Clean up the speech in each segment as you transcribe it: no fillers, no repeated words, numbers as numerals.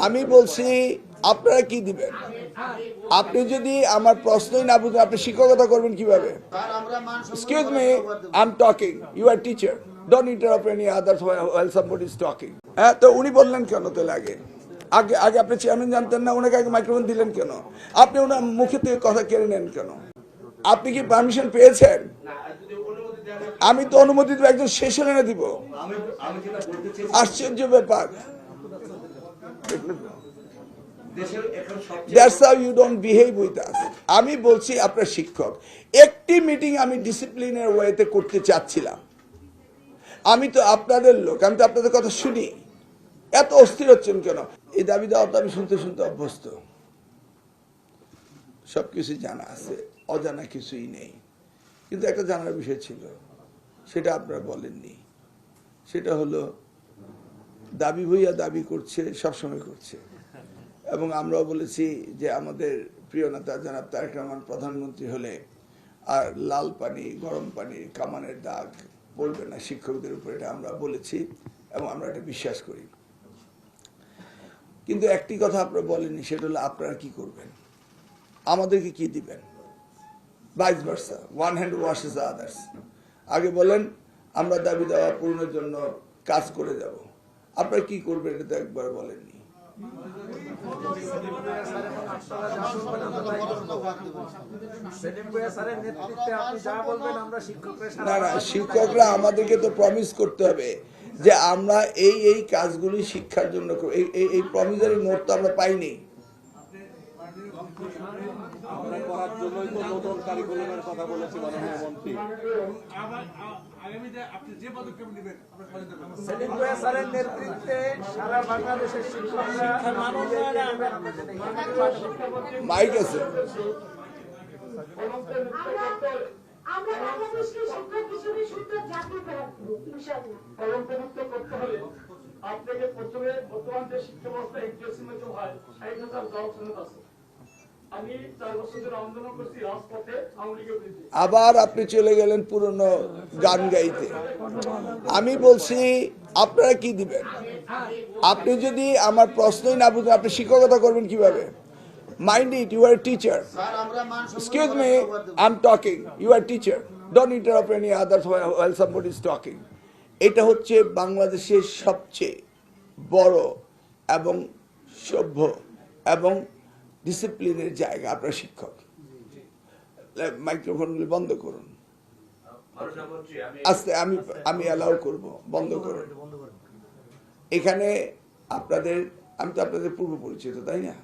আমি বলছি আপনারা কি দিবেন? আপনি যদি আমার প্রশ্নই না বুঝেন আপনি শিক্ষকতা করবেন কিভাবে? Excuse me, I am talking, you are teacher, don't interrupt any others while somebody is talking. হ্যাঁ, তো উনি বললেন কেন তাহলে আগে আগে আগে আপনি চেয়ারম্যান জানতেন না? ওনাকে আগে মাইক্রোফোন দিলেন কেন? আপনি ওনার মুখে থেকে কথা কেড়ে নেন কেন? আপনি কি পারমিশন পেয়েছেন? আমি তো অনুমতি দেবো, একজন শেষ হলে দিব। আশ্চর্য ব্যাপার। That's how you don't behave with us. আমি বলছি আপনার শিক্ষক, একটি মিটিং আমি ডিসিপ্লিনের ওয়েতে করতে চাচ্ছিলাম। আমি তো আপনাদের লোক, আমি তো আপনাদের কথা শুনি। এত অস্থির হচ্ছেন কেন? এই দাবি দাওয়া তো আমি শুনতে শুনতে অভ্যস্ত, সবকিছু জানা আছে, অজানা কিছুই নেই। কিন্তু একটা জানার বিষয় ছিল, সেটা আপনারা বলেননি। সেটা হলো দাবি ভইয়া দাবি করছে, সবসময় করছে। এবং আমরাও বলেছি যে আমাদের প্রিয় নেতা জনাব তারেক রহমান প্রধানমন্ত্রী হলে আর লাল পানি গরম পানি কামানের দাগ পড়বে না শিক্ষকদের উপর, এটা আমরা বলেছি এবং আমরা এটা বিশ্বাস করি। কিন্তু একটি কথা আপনারা বলেননি, সেটা হলো আপনারা কি করবেন, আমাদেরকে কি দিবেন? Vice versa, one hand washes the others. আগে বলেন আমরা দাবি দেওয়া পূরণের জন্য কাজ করে যাব, আপনারা কি করবেন এটা তো একবার বলেননি। না না, শিক্ষকরা আমাদেরকে তো প্রমিস করতে হবে যে আমরা এই এই কাজগুলি শিক্ষার জন্য এই প্রমিসারি নোট তো আমরা পাইনি। মাইক আছে, আমরা বাংলাদেশকে শিক্ষক হিসেবে সুন্দর জাতি আপনাকে প্রথমে বর্তমান যে শিক্ষা ব্যবস্থা একটি মতো হয় ৬০,০০০ জব সনদ আছে। আমি ৪ বছর ধরে আন্দোলন করছি রাজপথে আওয়ামী লীগের বিরুদ্ধে। আবার আপনি চলে গেলেন পুরনো গান গাইতে। আমি বলছি আপনারা কি দিবেন? আপনি যদি আমার প্রশ্নই না বুঝেন আপনি শিক্ষকতা করবেন কিভাবে? Mind it, you are a teacher. Excuse me, I'm talking. You are a teacher. Don't interrupt any others while somebody is talking. এটা হচ্ছে বাংলাদেশের সবচেয়ে বড় এবং সভ্য এবং ডিসিপ্লিনের জায়গা। আপনার শিক্ষক, মাইক্রোফোনগুলি বন্ধ করুন আস্তে, আমি অ্যালাউ করব, বন্ধ করুন। এখানে আপনাদের, আমি তো আপনাদের পূর্ব পরিচিত, তাই না?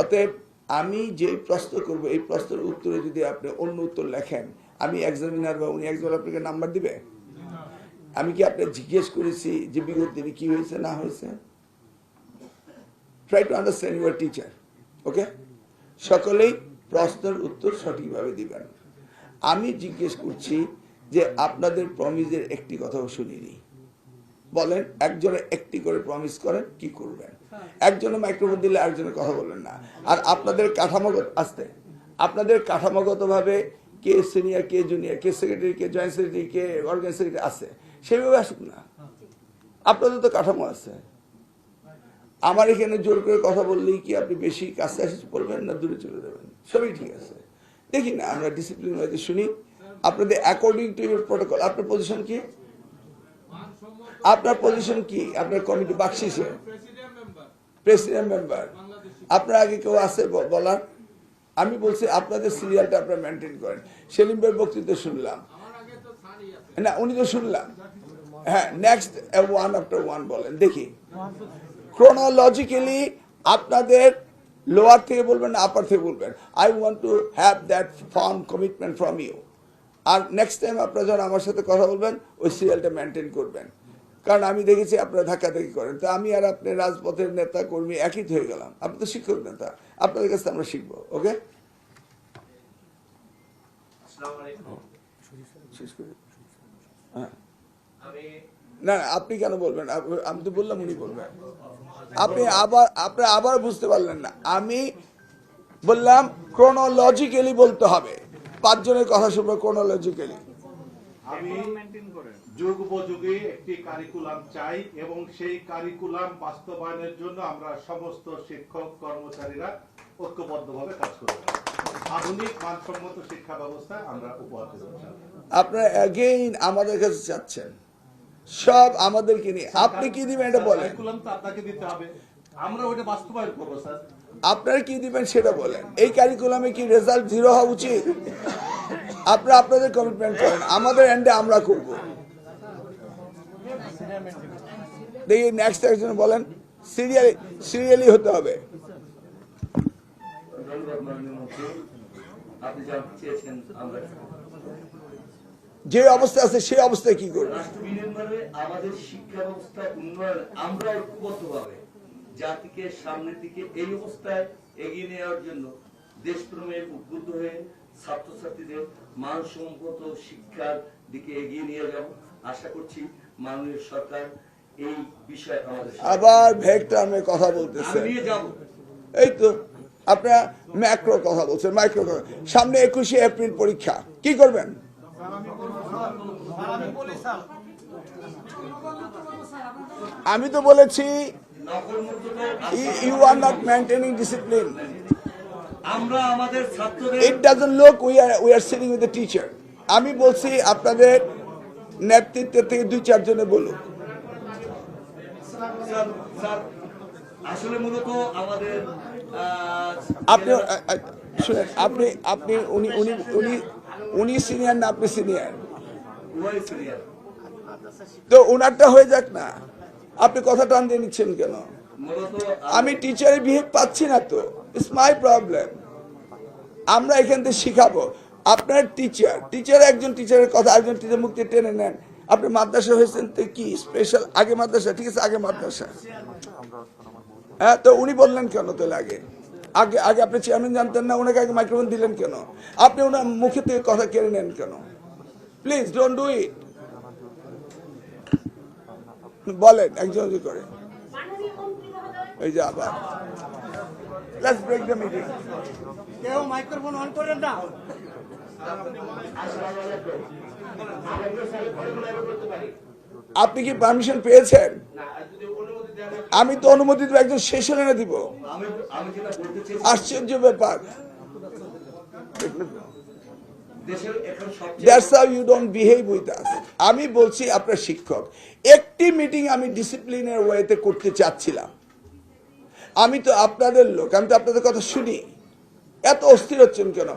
অতএব আমি যে প্রশ্ন করব এই প্রশ্নের উত্তরে যদি আপনি অন্য উত্তর লেখেন, আমি এক্সামিনার বা উনি একজন আপনাকে নাম্বার দিবে? আমি কি আপনাকে জিজ্ঞেস করেছি যে বিগত দিনে কি হয়েছে না হয়েছে? Try to understand, you are teacher, okay? সকলেই প্রশ্নের উত্তর সঠিকভাবে দিবেন। আমি জিজ্ঞেস করছি যে আপনাদের প্রমিসের একটি কথাও শুনিনি। বলেন, একজনে একটি করে প্রমিস করেন, কি করবেন? একজনে মাইক্রোফোন দিলে আরেকজনের কথা বলেন না। আর আপনাদের কাঠামোগত আসতে, আপনাদের কাঠামোগতভাবে কে সিনিয়র, কে জুনিয়র, কে সেক্রেটারি, কে জয়েন্ট সেক্রেটারি, কে অর্গানাইজ সেক্রেটারি আছে, সেভাবে আসুক না। আপনাদের তো কাঠামো আছে। আমার এখানে জোর করে কথা বললেই কি আপনি বেশি কাছে আসে বলবেন না দূরে চলে যাবেন? সবই ঠিক আছে, দেখি না আমরা ডিসিপ্লিন ওয়াইজে শুনি আপনাদের অ্যাকর্ডিং টু ইউর প্রটোকল। আপনার পজিশন কি? আপনার পজিশন কি? আপনার কমিটি বাকশিসে প্রেসিডেন্ট মেম্বার, আপনার আগে কেউ আছে বলার? আমি বলছি আপনাদের সিরিয়ালটা আপনারা মেনটেন করেন। সেলিম ভাইয়ের বক্তৃতা শুনলাম না, উনি তো শুনলাম। হ্যাঁ, নেক্সট ওয়ান আফটার ওয়ান বলেন দেখি। ক্রোনোলজিক্যালি আপনাদের লোয়ার থেকে বলবেন না আপার থেকে বলবেন। I want to have that firm commitment from you. আর নেক্সট টাইম আপনারা যখন আমার সাথে কথা বলবেন ওই সিরিয়ালটা মেনটেন করবেন। কারণ আমি দেখেছি আপনারা ধাক্কাধাক্কি করেন। তো আমি আর আপনি রাজপথের নেতা কর্মী একই হয়ে গেলাম। আপনি তো শিক্ষক নেতা, আপনাদের কাছে আমরা শিখবো, ওকে? না আপনি কেন বলবেন? আমি তো বললাম উনি বলবেন। আপনি আবার বুঝতে পারলেন না। আমি বললাম ক্রোনোলজিক্যালি বলতে হবে। 5 জনের কথা শুনবো ক্রোনোলজিক্যালি। যুগোপযোগী একটি কারিকুলাম চাই এবং সেই কারিকুলাম বাস্তবায়নের জন্য আমরা সমস্ত শিক্ষক কর্মচারীরা ঐক্যবদ্ধভাবে কাজ করব। আধুনিক মানসম্মত শিক্ষা ব্যবস্থা আমরা উপহার দেব। আপনারা অ্যাগেইন আমাদের কাছে চাচ্ছেন সব আমাদেরকে নিয়ে, আপনি কি দিবেন এটা বলেন, কারিকুলাম তো আপনাকে দিতে হবে, আমরা ওটা বাস্তবায়ন করবো স্যার। আপনারা কি দিবেন সেটা বলেন। এই কারিকুলামে কি রেজাল্ট 0 হওয়া উচিত? আপনারা আপনাদের কমিটমেন্ট করেন, আমাদের এন্ডে আমরা করব। দেখি নেক্সট একজন বলেন। সিরিয়ালি হতে হবে। ধন্যবাদ মাননীয় মন্ত্রী, আপনি জানতে চেয়েছেন আমরা যে অবস্থা আছে সেই অবস্থায় কি করব। রাষ্ট্র বিনির্মাণে আমাদের শিক্ষা ব্যবস্থা উন্নয়ন আমরা ঐক্যবদ্ধভাবে জাতিকে সামনের দিকে এই অবস্থায় এগিয়ে নেওয়ার জন্য দেশপ্রেমে উদ্বুদ্ধ হয়ে ছাত্রছাত্রীদের মানসম্মত শিক্ষার দিকে এগিয়ে নিয়ে যাব। আশা করছি মাননীয় সরকার এই বিষয়ে আমাদের সাথে আবার ভেগ টার্মে কথা বলতেছে। নিয়ে যাব। এই তো আপনারা ম্যাক্রো কথা বলছেন, মাইক্রো কথা। সামনে 21শে এপ্রিল পরীক্ষা, কি করবেন? আমি তো বলেছি you are not maintaining discipline. আমরা আমাদের ছাত্রদের it doesn't look we are sitting with the teacher. আমি বলছি আপনাদের নেতৃত্ব থেকে 2-4 জনে বলুন। স্যার আসলে মূলত আমাদের আপনি শুনেন, আপনি উনি সিনিয়র না আপনি সিনিয়র? উভয় সিনিয়র। তো ওনারটা হয়ে যাক না, আপনি কথা টান দিয়ে নিচ্ছেন কেন? মূলত আমি টিচারের বিহেভ পাচ্ছি না তো, ইটস মাই প্রবলেম। আমরা এখান থেকে শিখাবো। আপনার টিচার একজন টিচারের কথা আরেকজন টিচার মুক্তি টেনে নেন। আপনি মাদ্রাসা হয়েছেন তো কি স্পেশাল? আগে মাদ্রাসা, ঠিক আছে, আগে মাদ্রাসা। হ্যাঁ, তো উনি বললেন কেন তো আগে আগে আগে আপনি চেয়ারম্যান জানতেন না, ওনাকে আগে মাইক্রোফোন দিলেন কেন? আপনি ওনার মুখে থেকে কথা কেড়ে নেন কেন? Please don't do it. বলেন একজন করে। এই যে আবার লেটস ব্রেক দ্য মিটিং। কেউ মাইক্রোফোন অন করেন না। আপনি কি পারমিশন পেয়েছেন? আমি তো অনুমতি দেব, একজন সেশনে না দিব। আমি যেটা বলতে চাই আশ্চর্য ব্যাপার। দেশের এখন সবচেয়ে That's how you don't behave with us. আমি বলছি আপনার শিক্ষক, একটি মিটিং আমি ডিসিপ্লিনের ওয়েতে করতে চাচ্ছিলাম। আমি তো আপনাদের লোক, আমি তো আপনাদের কথা শুনি। এত অস্থির হচ্ছেন কেন?